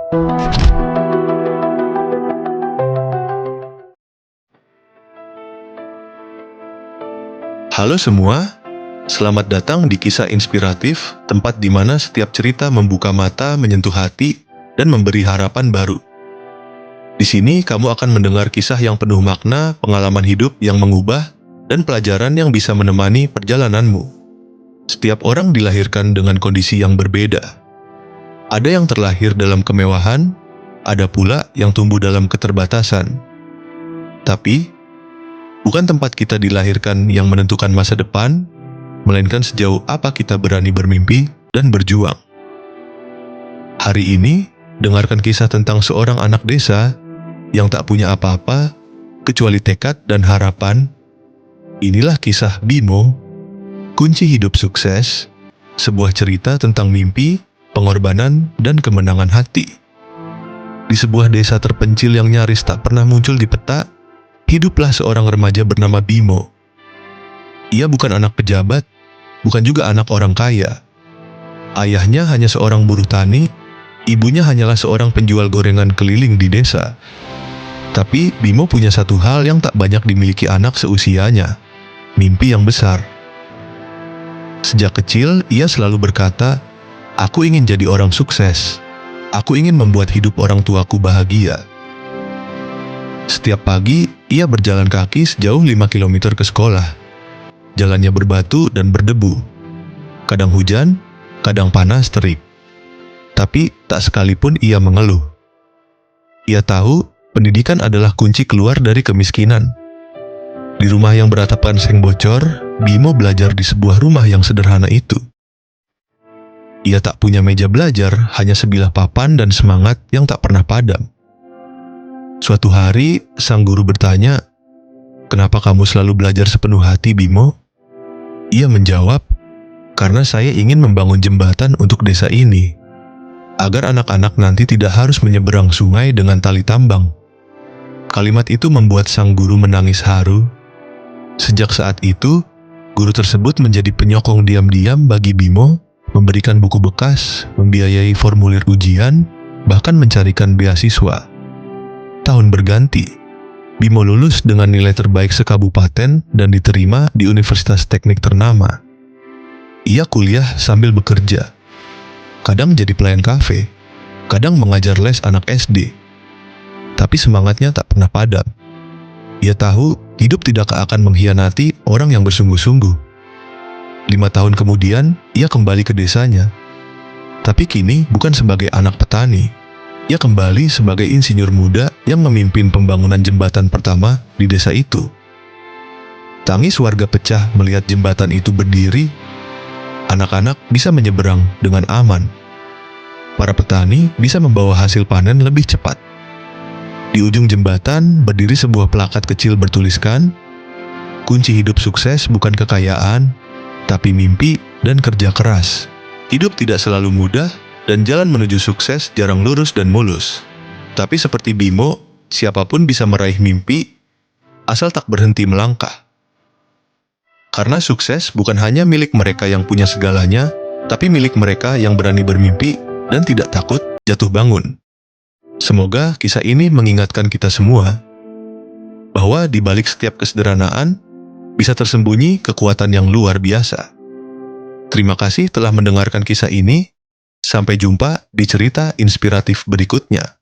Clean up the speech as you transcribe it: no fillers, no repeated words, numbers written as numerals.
Halo semua, selamat datang di Kisah Inspiratif, tempat di mana setiap cerita membuka mata, menyentuh hati, dan memberi harapan baru. Di sini kamu akan mendengar kisah yang penuh makna, pengalaman hidup yang mengubah, dan pelajaran yang bisa menemani perjalananmu. Setiap orang dilahirkan dengan kondisi yang berbeda. Ada yang terlahir dalam kemewahan, ada pula yang tumbuh dalam keterbatasan. Tapi, bukan tempat kita dilahirkan yang menentukan masa depan, melainkan sejauh apa kita berani bermimpi dan berjuang. Hari ini, dengarkan kisah tentang seorang anak desa yang tak punya apa-apa kecuali tekad dan harapan. Inilah kisah Bimo, kunci hidup sukses, sebuah cerita tentang mimpi, pengorbanan, dan kemenangan hati. Di sebuah desa terpencil yang nyaris tak pernah muncul di peta, hiduplah seorang remaja bernama Bimo. Ia bukan anak pejabat, bukan juga anak orang kaya. Ayahnya hanya seorang buruh tani, ibunya hanyalah seorang penjual gorengan keliling di desa. Tapi Bimo punya satu hal yang tak banyak dimiliki anak seusianya, mimpi yang besar. Sejak kecil, ia selalu berkata, "Aku ingin jadi orang sukses. Aku ingin membuat hidup orang tuaku bahagia." Setiap pagi, ia berjalan kaki sejauh 5 kilometer ke sekolah. Jalannya berbatu dan berdebu. Kadang hujan, kadang panas terik. Tapi tak sekalipun ia mengeluh. Ia tahu pendidikan adalah kunci keluar dari kemiskinan. Di rumah yang beratapkan seng bocor, Bimo belajar di sebuah rumah yang sederhana itu. Ia tak punya meja belajar, hanya sebilah papan dan semangat yang tak pernah padam. Suatu hari, sang guru bertanya, "Kenapa kamu selalu belajar sepenuh hati, Bimo?" Ia menjawab, "Karena saya ingin membangun jembatan untuk desa ini, agar anak-anak nanti tidak harus menyeberang sungai dengan tali tambang." Kalimat itu membuat sang guru menangis haru. Sejak saat itu, guru tersebut menjadi penyokong diam-diam bagi Bimo, memberikan buku bekas, membiayai formulir ujian, bahkan mencarikan beasiswa. Tahun berganti, Bimo lulus dengan nilai terbaik sekabupaten dan diterima di universitas teknik ternama. Ia kuliah sambil bekerja. Kadang jadi pelayan kafe, kadang mengajar les anak SD. Tapi semangatnya tak pernah padam. Ia tahu hidup tidak akan mengkhianati orang yang bersungguh-sungguh. 5 tahun kemudian, ia kembali ke desanya. Tapi kini bukan sebagai anak petani. Ia kembali sebagai insinyur muda yang memimpin pembangunan jembatan pertama di desa itu. Tangis warga pecah melihat jembatan itu berdiri. Anak-anak bisa menyeberang dengan aman. Para petani bisa membawa hasil panen lebih cepat. Di ujung jembatan berdiri sebuah plakat kecil bertuliskan, "Kunci hidup sukses bukan kekayaan, tapi mimpi dan kerja keras." Hidup tidak selalu mudah, dan jalan menuju sukses jarang lurus dan mulus. Tapi seperti Bimo, siapapun bisa meraih mimpi, asal tak berhenti melangkah. Karena sukses bukan hanya milik mereka yang punya segalanya, tapi milik mereka yang berani bermimpi dan tidak takut jatuh bangun. Semoga kisah ini mengingatkan kita semua, bahwa di balik setiap kesederhanaan, bisa tersembunyi kekuatan yang luar biasa. Terima kasih telah mendengarkan kisah ini. Sampai jumpa di cerita inspiratif berikutnya.